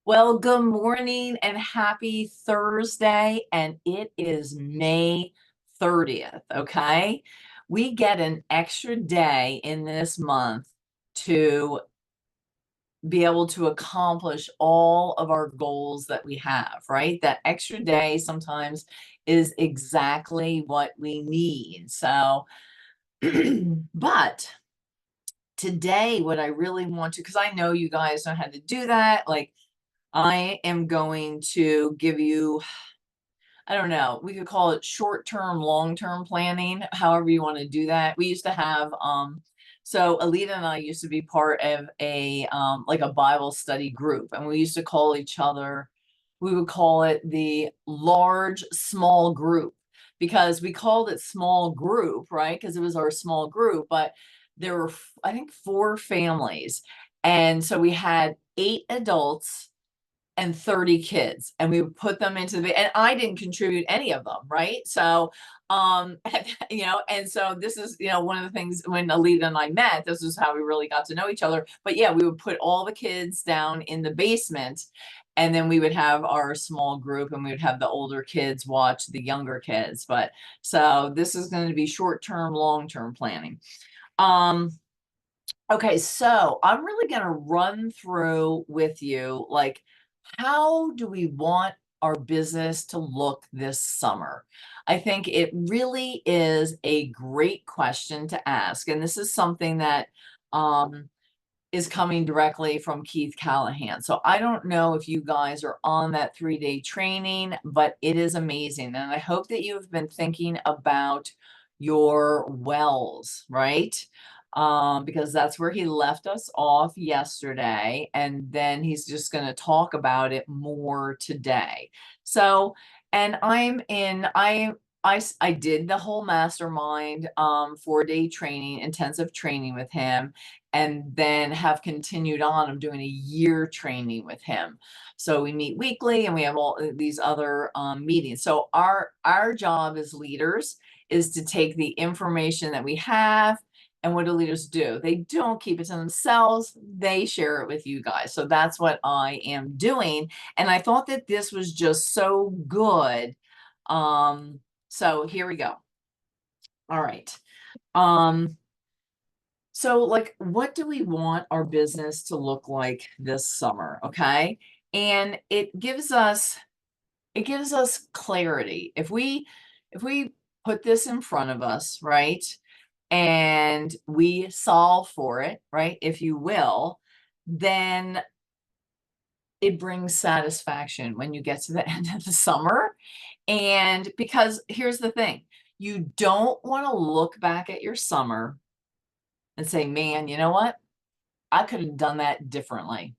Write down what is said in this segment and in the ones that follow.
Well, good morning and happy Thursday. And it is May 30th. Okay. We get an extra day in this month to be able to accomplish all of our goals that we have, right? That extra day sometimes is exactly what we need. So, but today, what I really want to, because I know you guys know how to do that, like, I am going to give you, I don't know, we could call it short-term, long-term planning, however you want to do that. We used to have, so Alita and I used to be part of a, like a Bible study group, and we used to call each other, we would call it the large, small group because we called it small group, right? Because it was our small group, but there were, I think, four families. And so we had 8 adults and 30 kids, and we would put them into and I didn't contribute any of them, right? So, and so this is, one of the things when Alita and I met, this is how we really got to know each other. But yeah, we would put all the kids down in the basement, and then we would have our small group, and we would have the older kids watch the younger kids. But so this is going to be short-term, long-term planning. Um, Okay, so I'm really going to run through with you, like, how do we want our business to look this summer? I think it really is a great question to ask. And this is something that um, is coming directly from Keith Callahan. So I don't know if you guys are on that 3-day training, but it is amazing. And I hope that you've been thinking about your wells, right? Because that's where he left us off yesterday. And then he's just going to talk about it more today. So, and I did the whole mastermind 4-day training, intensive training with him, and then have continued on. I'm doing a year training with him. So we meet weekly and we have all these other meetings. So our job as leaders is to take the information that we have, and what do leaders do? They don't keep it to themselves, they share it with you guys. So that's what I am doing. And I thought that this was just so good. So here we go. All right. Um, so, like, what do we want our business to look like this summer? Okay. And it gives us clarity. If we put this in front of us, right? And we solve for it, right? If you will, then it brings satisfaction when you get to the end of the summer. And because here's the thing, you don't want to look back at your summer and say, man, you know what? I could have done that differently.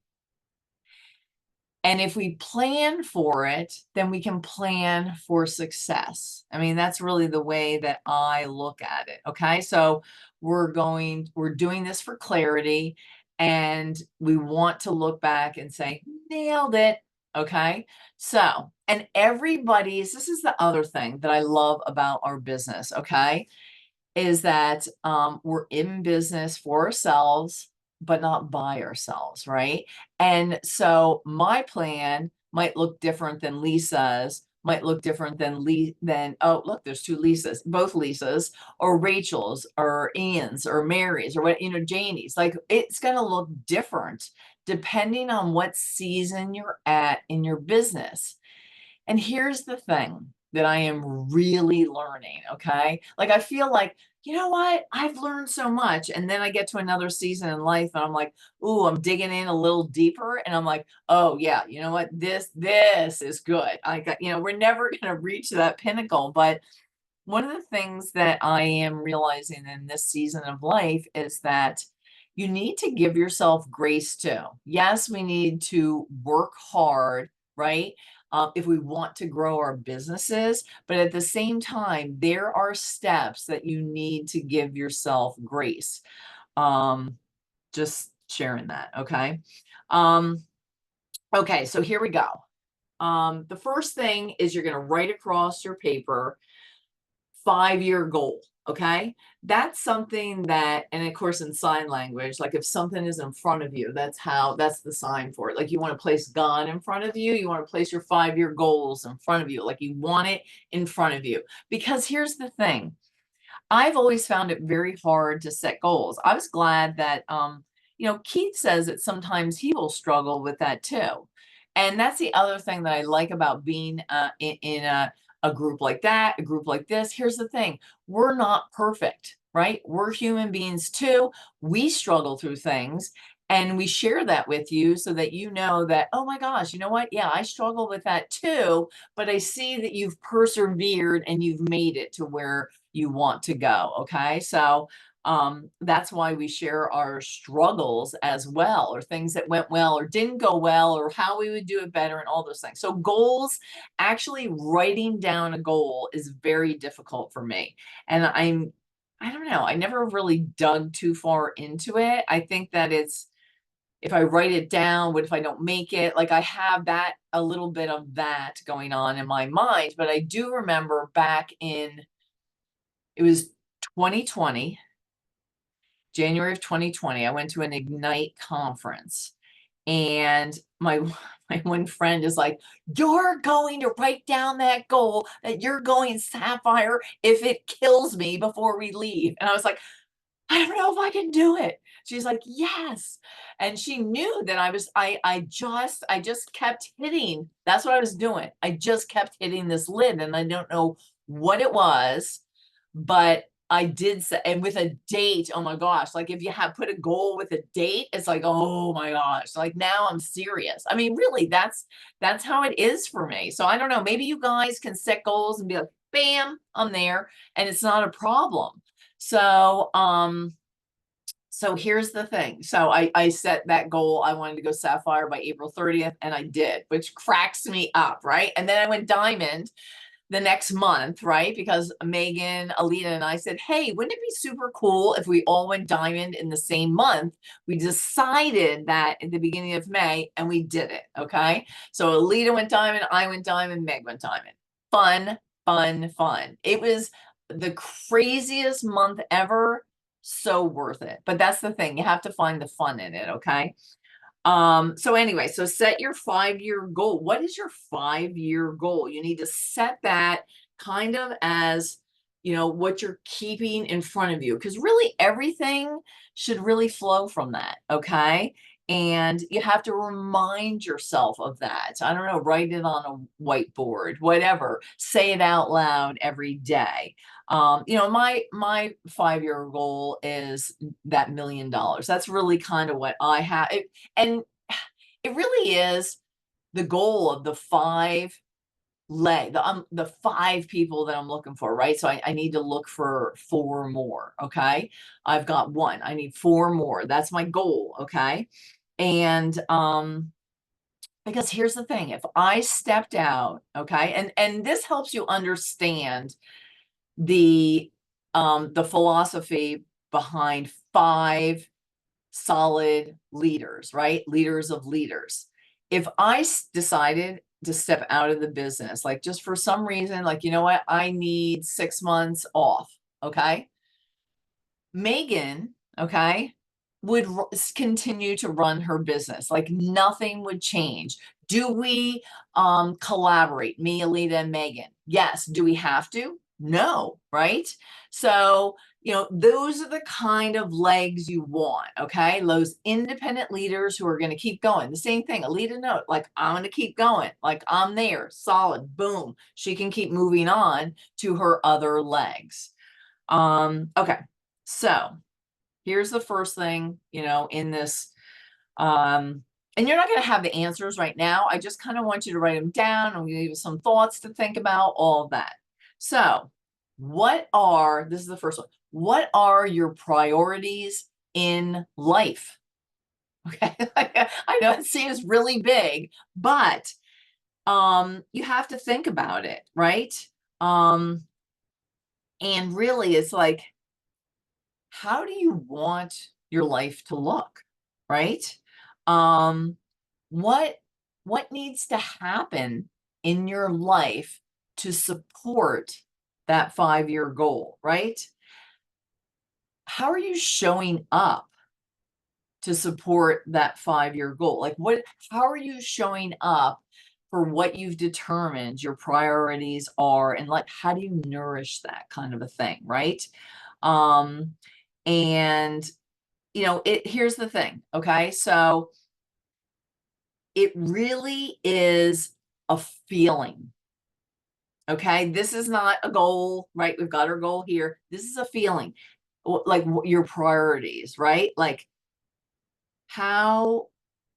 And if we plan for it, then we can plan for success. I mean, that's really the way that I look at it. Okay. So we're doing this for clarity, and we want to look back and say, nailed it. Okay. So, and this is the other thing that I love about our business. Okay, is that we're in business for ourselves, but not by ourselves, right? And so my plan might look different than Lisa's, might look different than oh, look, there's two Lisas, both Lisas, or Rachel's, or Ian's, or Mary's, or what, Janie's. Like, it's going to look different depending on what season you're at in your business. And here's the thing that I am really learning, okay? Like, I feel like, you know what? I've learned so much. And then I get to another season in life and I'm like, ooh, I'm digging in a little deeper. And I'm like, oh yeah, you know what? This is good. I got, we're never gonna reach that pinnacle. But one of the things that I am realizing in this season of life is that you need to give yourself grace too. Yes, we need to work hard, right? If we want to grow our businesses, but at the same time, there are steps that you need to give yourself grace. Um, just sharing that, okay? Um, okay, so here we go. The first thing is you're going to write across your paper 5-year goal. Okay. That's something that, and of course, in sign language, like if something is in front of you, that's the sign for it. Like you want to place God in front of you, you want to place your 5-year goals in front of you, like you want it in front of you. Because here's the thing, I've always found it very hard to set goals. I was glad that, Keith says that sometimes he will struggle with that too. And that's the other thing that I like about being in a group like that, a group like this. Here's the thing, we're not perfect, right? We're human beings too. We struggle through things. And we share that with you so that you know that, oh my gosh, you know what? Yeah, I struggle with that too. But I see that you've persevered and you've made it to where you want to go. Okay. So that's why we share our struggles as well, or things that went well or didn't go well, or how we would do it better, and all those things. So goals, actually writing down a goal is very difficult for me. And I don't know, I never really dug too far into it. I think that it's, if I write it down, what if I don't make it? Like I have that, a little bit of that going on in my mind. But I do remember back in, it was 2020, January of 2020, I went to an Ignite conference, and my my one friend is like, "You're going to write down that goal that you're going sapphire if it kills me before we leave." And I was like, "I don't know if I can do it." She's like, "Yes." And she knew that I just kept hitting. That's what I was doing. I just kept hitting this lid, and I don't know what it was, but I did say, and with a date, oh my gosh, like if you have put a goal with a date, it's like, oh my gosh, like now I'm serious. I mean, really, that's how it is for me. So I don't know, maybe you guys can set goals and be like, bam, I'm there, and it's not a problem. So, so here's the thing. So I set that goal. I wanted to go sapphire by April 30th, and I did, which cracks me up, right? And then I went diamond the next month, right? Because Megan, Alita, and I said, hey, wouldn't it be super cool if we all went diamond in the same month? We decided that at the beginning of May, and we did it. Okay. So Alita went diamond, I went diamond, Meg went diamond. Fun, fun, fun. It was the craziest month ever. So worth it. But that's the thing. You have to find the fun in it. Okay. So anyway, so set your 5-year goal. What is your 5-year goal? You need to set that kind of as, what you're keeping in front of you, because really everything should really flow from that. Okay. And you have to remind yourself of that. I don't know, write it on a whiteboard, whatever, say it out loud every day. My 5-year goal is that $1 million. That's really kind of what I have. And it really is the goal of the 5 people that I'm looking for, right? So I need to look for 4 more. Okay. I've got 1. I need 4 more. That's my goal. Okay. And because here's the thing, if I stepped out, okay, and this helps you understand the philosophy behind 5 solid leaders, right? Leaders of leaders. If I decided to step out of the business, like just for some reason, like, you know what, I need 6 months off. Okay. Megan, okay, would continue to run her business. Like nothing would change. Do we collaborate, me, Alita, and Megan? Yes. Do we have to? No, right? So, those are the kind of legs you want, okay? Those independent leaders who are going to keep going. The same thing, Alita note, like I'm going to keep going, like I'm there, solid, boom. She can keep moving on to her other legs. Okay. So here's the first thing, in this, and you're not going to have the answers right now. I just kind of want you to write them down. I'm going to give you some thoughts to think about, all of that. So this is the first one. What are your priorities in life? Okay. I know it seems really big, but, you have to think about it, right? And really it's like, how do you want your life to look, right? Um, what what needs to happen in your life to support that 5-year goal, right? how are you showing up to support that 5-year goal? Like, how are you showing up for what you've determined your priorities are, and like, how do you nourish that kind of a thing, right? Um, and here's the thing, okay? So it really is a feeling. Okay, this is not a goal, right? We've got our goal here. This is a feeling, like your priorities, right? Like how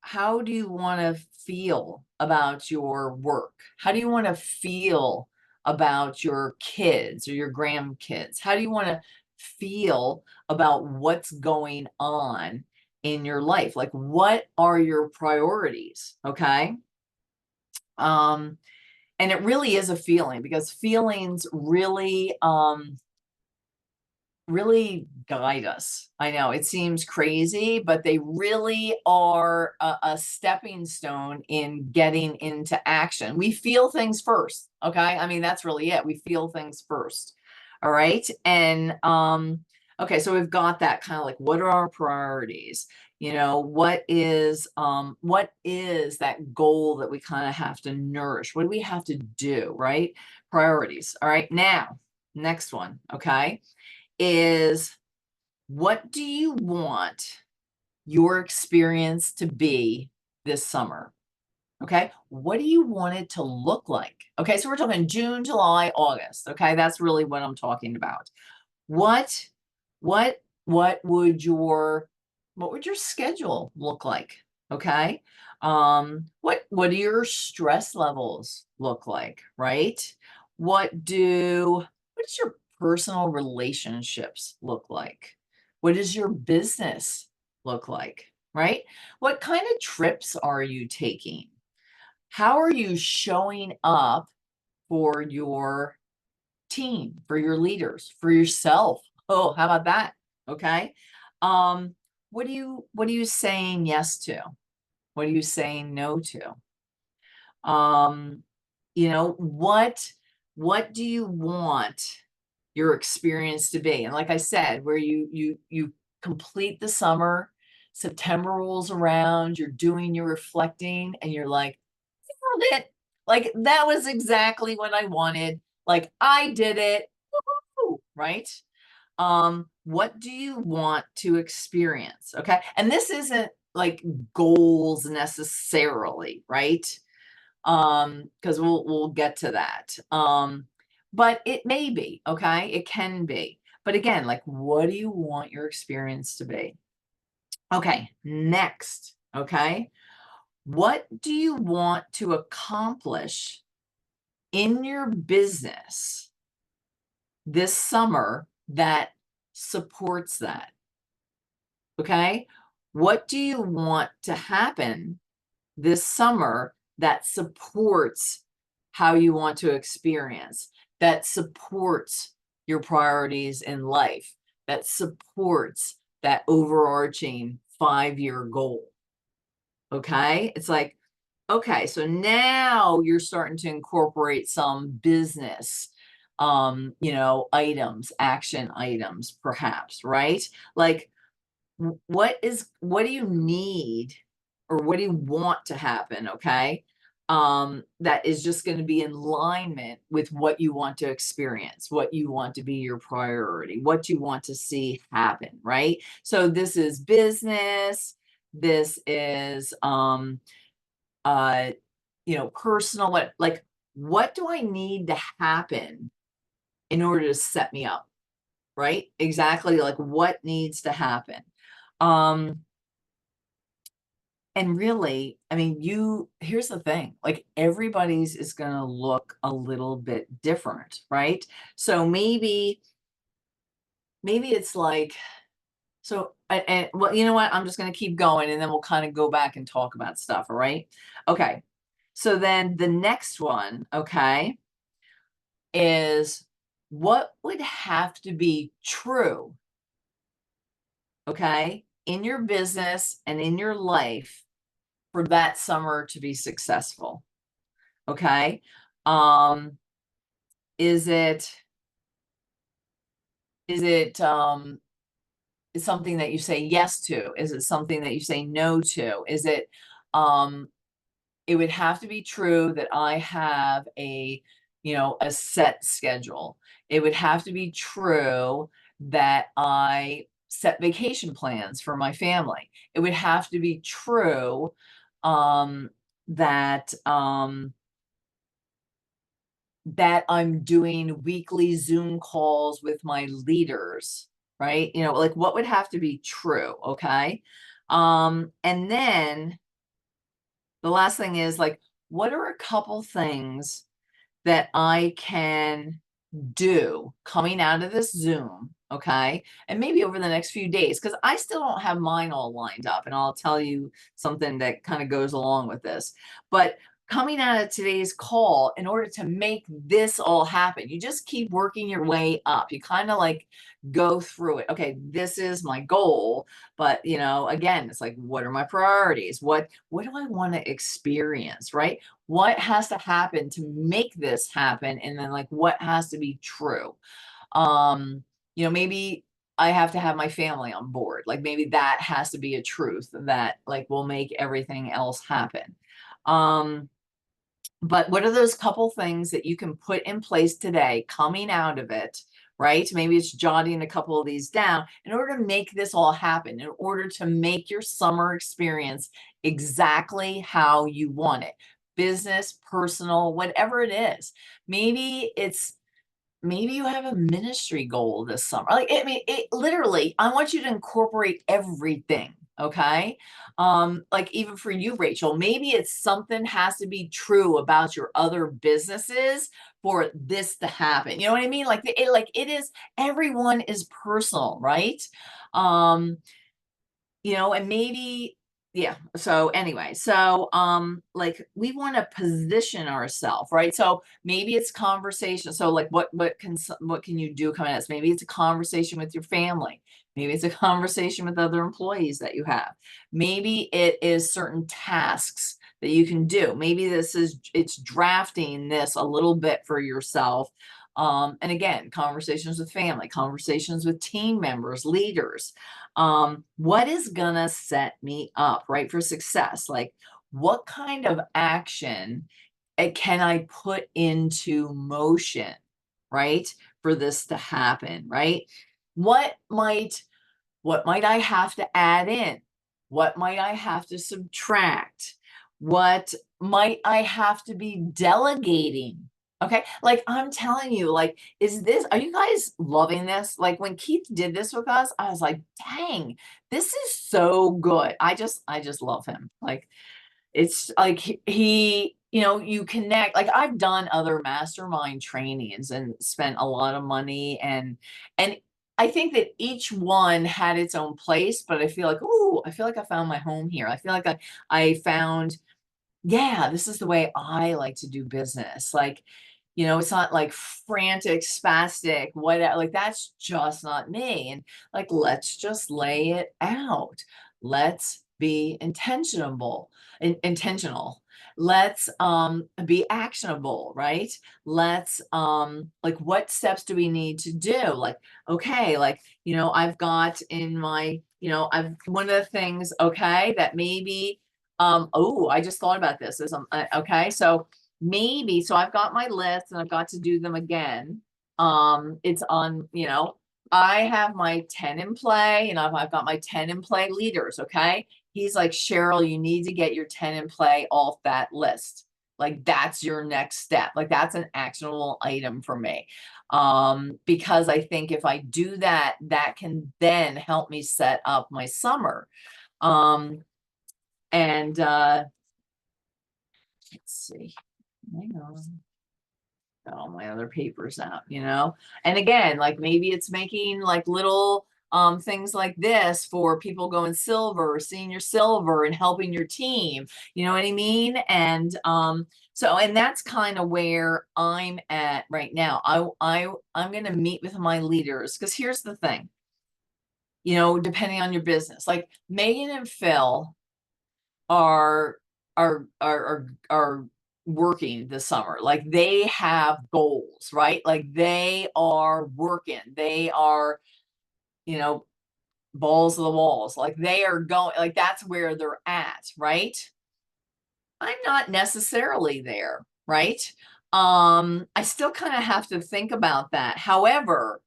how do you want to feel about your work? How do you want to feel about your kids or your grandkids? How do you want to feel about what's going on in your life? Like, what are your priorities? Okay. Um, and it really is a feeling, because feelings really guide us. I know it seems crazy, but they really are a stepping stone in getting into action. We feel things first, okay? I mean, that's really it. We feel things first. All right. And okay, so we've got that kind of like, what are our priorities? What is that goal that we kind of have to nourish? What do we have to do, right? Priorities. All right. Now, next one, okay, is, what do you want your experience to be this summer? Okay. What do you want it to look like? Okay. So we're talking June, July, August. Okay. That's really what I'm talking about. What, what would your schedule look like? Okay. What do your stress levels look like? Right. What does your personal relationships look like? What does your business look like? Right? What kind of trips are you taking? How are you showing up for your team, for your leaders, for yourself? Oh, how about that? Okay. Um, what are you saying yes to? What are you saying no to? Um, what do you want your experience to be? And like I said, where you complete the summer, September rolls around, you're doing your reflecting, and you're like, nailed it. Like, that was exactly what I wanted. Like, I did it. Woo-hoo, right? What do you want to experience? Okay. And this isn't like goals necessarily, right? Because we'll get to that. But it may be, okay? It can be. But again, like, what do you want your experience to be? Okay, next, okay? What do you want to accomplish in your business this summer that supports that? Okay? What do you want to happen this summer that supports how you want to experience, that supports your priorities in life, that supports that overarching 5-year goal? Okay? It's like, okay, so now you're starting to incorporate some business items, action items, perhaps, right? Like, what do you need, or what do you want to happen, okay? That is just going to be in alignment with what you want to experience, what you want to be your priority, what you want to see happen, right? So this is business, this is uh personal, what do I need to happen in order to set me up, right? Exactly, like, what needs to happen? um And really, I mean, here's the thing, like, everybody's is gonna look a little bit different, right? So maybe it's like, so, and well, you know what? I'm just gonna keep going, and then we'll kind of go back and talk about stuff, all right? Okay. So then the next one, okay, is, what would have to be true, okay, in your business and in your life for that summer to be successful? Okay. Um, is it something that you say yes to? Is it something that you say no to? Is it, um, it would have to be true that I have a set schedule. It would have to be true that I set vacation plans for my family. It would have to be true, um, that, that I'm doing weekly Zoom calls with my leaders, right? Like what would have to be true, okay? And then the last thing is like, what are a couple things that I can do coming out of this Zoom, okay? And maybe over the next few days, because I still don't have mine all lined up, and I'll tell you something that kind of goes along with this. But coming out of today's call, in order to make this all happen, you just keep working your way up. You kind of like go through it. Okay, this is my goal, but again, it's like, what are my priorities? What do I want to experience, right? What has to happen to make this happen? And then like what has to be true? Maybe I have to have my family on board. Like maybe that has to be a truth that like will make everything else happen. Um, but what are those couple things that you can put in place today coming out of it, right? Maybe it's jotting a couple of these down in order to make this all happen, in order to make your summer experience exactly how you want it. Business, personal, whatever it is. Maybe you have a ministry goal this summer. Like, I mean, it literally, I want you to incorporate everything. Okay. Like even for you, Rachel, maybe it's something has to be true about your other businesses for this to happen. You know what I mean? Like it is, everyone is personal, right? Um, and maybe, yeah. So anyway, like we want to position ourselves, right? So maybe it's conversation. So like what can you do coming at this? Maybe it's a conversation with your family. Maybe it's a conversation with other employees that you have. Maybe it is certain tasks that you can do. Maybe it's drafting this a little bit for yourself. And again, conversations with family, conversations with team members, leaders. What is gonna set me up, right, for success? Like, what kind of action can I put into motion, right, for this to happen, right? What might what might I have to add in? What might I have to subtract? What might I have to be delegating? Okay. Like I'm telling you, like, are you guys loving this? Like when Keith did this with us, I was like, dang, this is so good. I just love him. Like it's like you connect. Like I've done other mastermind trainings and spent a lot of money, and I think that each one had its own place, but I feel like I found my home here. I feel like I found, yeah, this is the way I like to do business. Like, it's not like frantic, spastic, whatever. Like, that's just not me. And like, let's just lay it out. Let's be intentional. Let's be actionable, right? Let's like what steps do we need to do? Like, okay, like, I've got in my, I've one of the things, okay, that maybe oh, I just thought about this. Okay, so maybe, so I've got my list and I've got to do them again. It's on, I have my 10 in play and I've got my 10 in play leaders. Okay. He's like, Cheryl, you need to get your 10 in play off that list. Like that's your next step. Like that's an actionable item for me. Because I think if I do that, that can then help me set up my summer. Um, and let's see, hang on. Got all my other papers out. And again, like maybe it's making like little things like this for people going silver, senior silver, and helping your team. You know what I mean? And and that's kind of where I'm at right now. I'm gonna meet with my leaders because here's the thing, depending on your business, like Megan and Phil are are working this summer. Like they have goals, right? Like they are working. They are, you know, balls to the walls. Like they are going, like that's where they're at, right? I'm not necessarily there, right? I still kind of have to think about that. However,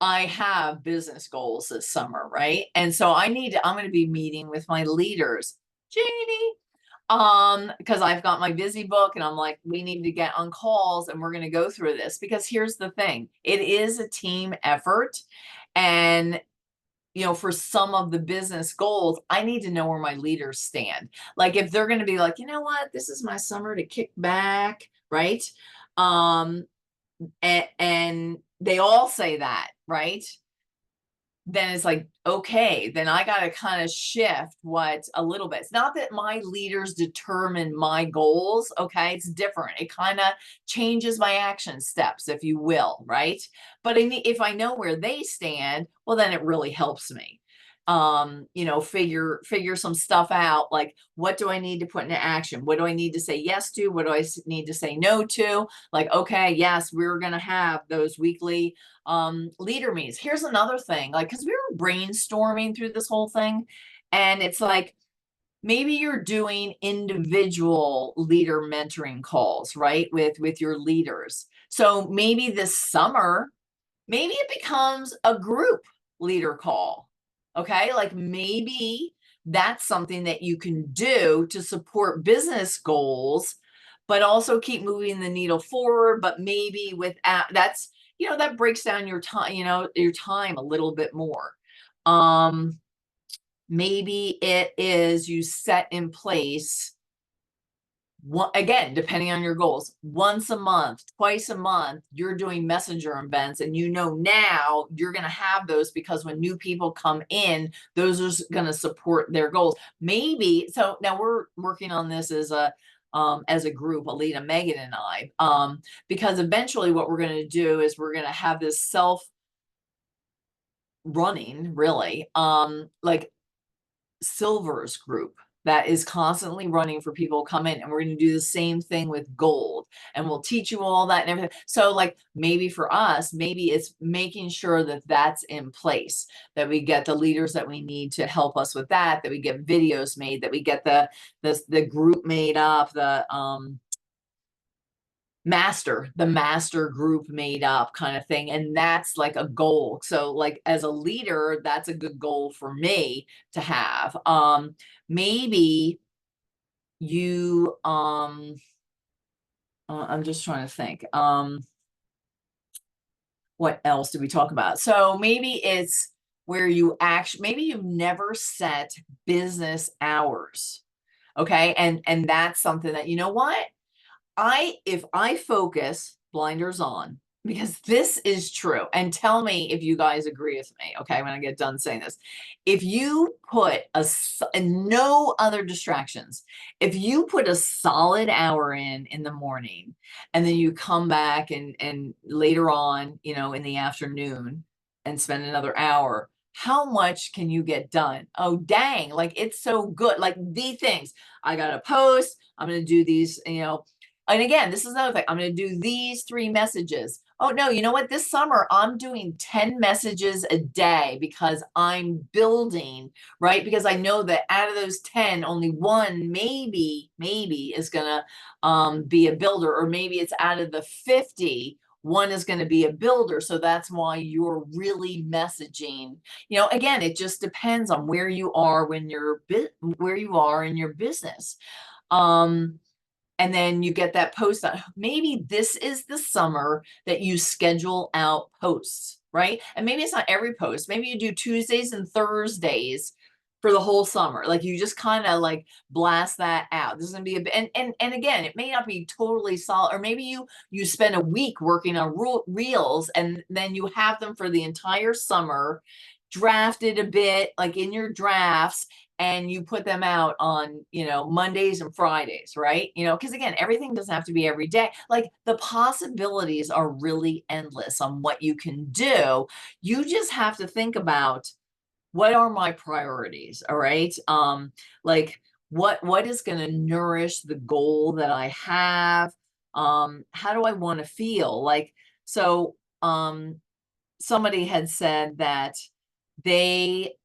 I have business goals this summer, right? And so I'm going to be meeting with my leaders, Janie, because I've got my busy book and I'm like, we need to get on calls and we're going to go through this because here's the thing. It is a team effort. And for some of the business goals, I need to know where my leaders stand. Like if they're going to be like, you know what, this is my summer to kick back, right? Um, and they all say that, right? Then it's like, okay, then I got to kind of shift what a little bit. It's not that my leaders determine my goals. Okay. It's different. It kind of changes my action steps, if you will. Right. But if I know where they stand, well, then it really helps me figure some stuff out, like what do I need to put into action, what do I need to say yes to, what do I need to say no to, like okay, yes, we're going to have those weekly leader meetings. Here's another thing, like because we were brainstorming through this whole thing, and it's like maybe you're doing individual leader mentoring calls, right, with your leaders. So maybe this summer, maybe it becomes a group leader call. Okay. Like maybe that's something that you can do to support business goals, but also keep moving the needle forward. But maybe without that breaks down your time, your time a little bit more. Maybe it is you set in place again, depending on your goals, once a month, twice a month, you're doing messenger events, and now you're going to have those because when new people come in, those are going to support their goals. Maybe so. Now we're working on this as a group, Alita, Megan, and I, because eventually what we're going to do is we're going to have this self running, really, like silvers group that is constantly running for people to come in, and we're going to do the same thing with gold, and we'll teach you all that and everything. So like maybe for us, maybe it's making sure that that's in place, that we get the leaders that we need to help us with that we get videos made, that we get the group made up, the master group made up kind of thing. And that's like a goal. So like as a leader, that's a good goal for me to have. Maybe you I'm just trying to think. What else did we talk about? So maybe it's where maybe you've never set business hours. Okay. And that's something that, you know what? If I focus, blinders on, because this is true, and tell me if you guys agree with me, okay, when I get done saying this. If you put no other distractions, if you put a solid hour in the morning, and then you come back and later on, in the afternoon and spend another hour, how much can you get done? Oh, dang, like it's so good. Like the things I got to post, I'm going to do these, and again, this is another thing. I'm going to do these 3 messages. Oh, no, you know what? This summer, I'm doing 10 messages a day because I'm building, right? Because I know that out of those 10, only one maybe is going to be a builder, or maybe it's out of the 50, one is going to be a builder. So that's why you're really messaging. Again, it just depends on where you are where you are in your business. And then you get that post on. Maybe this is the summer that you schedule out posts, right? And maybe it's not every post. Maybe you do Tuesdays and Thursdays for the whole summer. Like you just kind of like blast that out. This is gonna be and again, it may not be totally solid, or maybe you spend a week working on reels, and then you have them for the entire summer, drafted a bit, like in your drafts, and you put them out on, Mondays and Fridays, right? Because again, everything doesn't have to be every day. Like the possibilities are really endless on what you can do. You just have to think about, what are my priorities? All right. Like what is going to nourish the goal that I have? How do I want to feel? Like, so somebody had said that they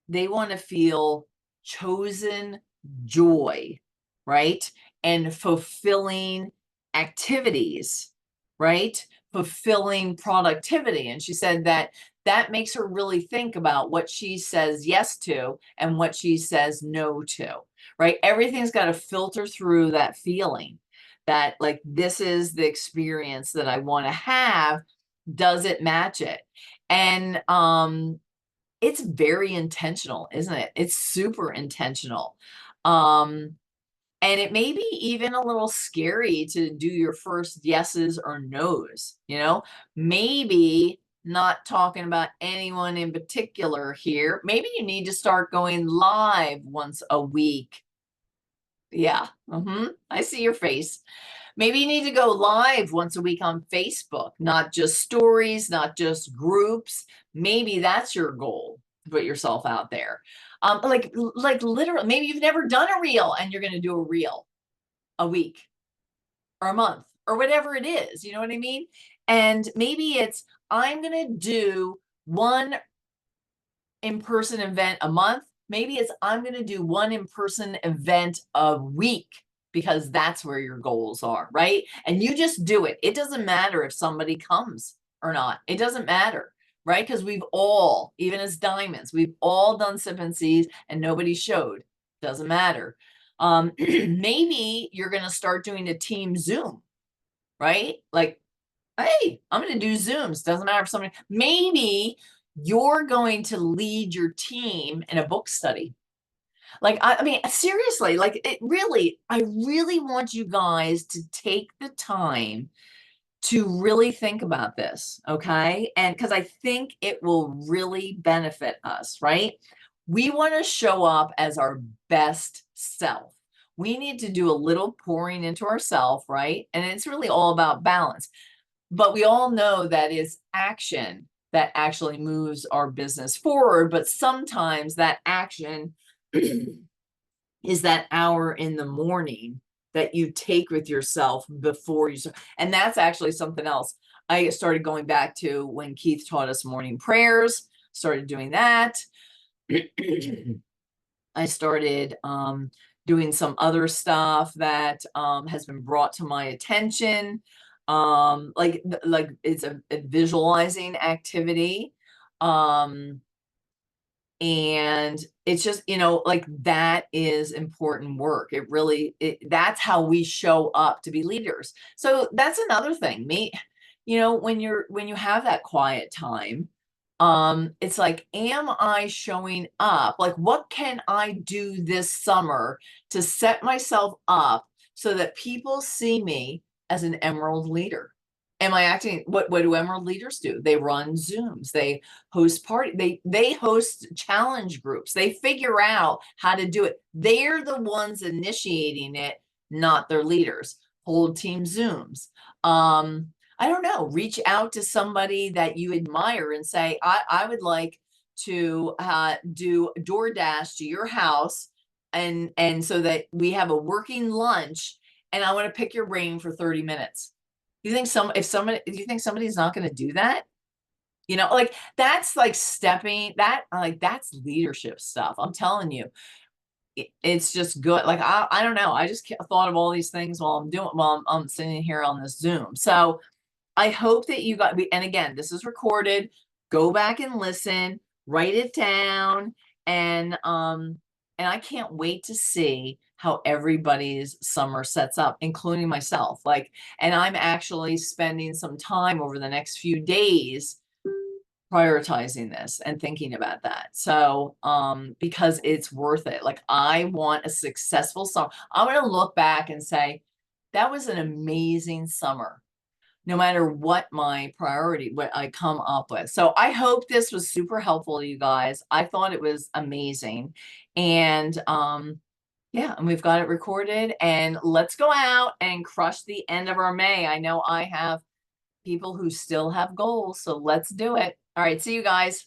want to feel chosen joy, right? And fulfilling activities, right? Fulfilling productivity. And she said that that makes her really think about what she says yes to and what she says no to, right? Everything's got to filter through that feeling that, like, this is the experience that I want to have. Does it match it? And it's very intentional, isn't it? It's super intentional. Um, and it may be even a little scary to do your first yeses or nos, you know? Maybe not talking about anyone in particular here. Maybe you need to start going live once a week. Yeah, I see your face. Maybe you need to go live once a week on Facebook, not just stories, not just groups. Maybe that's your goal to put yourself out there. Like literally, maybe you've never done a reel and you're going to do a reel a week or a month or whatever it is. You know what I mean? And maybe it's, I'm going to do one in-person event a month. Maybe it's, I'm going to do one in-person event a week, because that's where your goals are, right? And you just do it. It doesn't matter if somebody comes or not. It doesn't matter, right? Because we've all, even as diamonds, we've all done sip and sees and nobody showed. Doesn't matter. Maybe you're going to start doing a team Zoom, right? Like, hey, I'm going to do Zooms. Doesn't matter if somebody, maybe you're going to lead your team in a book study. Like, I mean, seriously, like, it really, I really want you guys to take the time to really think about this, okay? And because I think it will really benefit us, right? We want to show up as our best self. We need to do a little pouring into ourselves, right? And it's really all about balance. But we all know that it's action that actually moves our business forward. But sometimes that action is that hour in the morning that you take with yourself before you. And that's actually something else I started going back to when Keith taught us morning prayers, started doing that. I started doing some other stuff that has been brought to my attention. Like it's a visualizing activity. And it's just, you know, like, that is important work. It really, that's how we show up to be leaders. So that's another thing. You know, when you have that quiet time, it's like, am I showing up? Like, what can I do this summer to set myself up so that people see me as an emerald leader? Am I acting, what do emerald leaders do? They run Zooms, they host they host challenge groups, they figure out how to do it. They're the ones initiating it, not their leaders. Hold team Zooms. I don't know, reach out to somebody that you admire and say, I would like to do DoorDash to your house, and so that we have a working lunch, and I want to pick your brain for 30 minutes. You think do you think somebody's not going to do that? You know, like, that's like stepping that, like, that's leadership stuff. I'm telling you, it's just good. Like, I don't know. I just thought of all these things while I'm sitting here on this Zoom. So I hope that you got, and again, this is recorded. Go back and listen, write it down, and I can't wait to see how everybody's summer sets up, including myself. Like, and I'm actually spending some time over the next few days prioritizing this and thinking about that. So, because it's worth it. Like, I want a successful summer. I want to look back and say, that was an amazing summer, no matter what my priority, what I come up with. So I hope this was super helpful to you guys. I thought it was amazing. And yeah, and we've got it recorded, and let's go out and crush the end of our May. I know I have people who still have goals, so let's do it. All right, see you guys.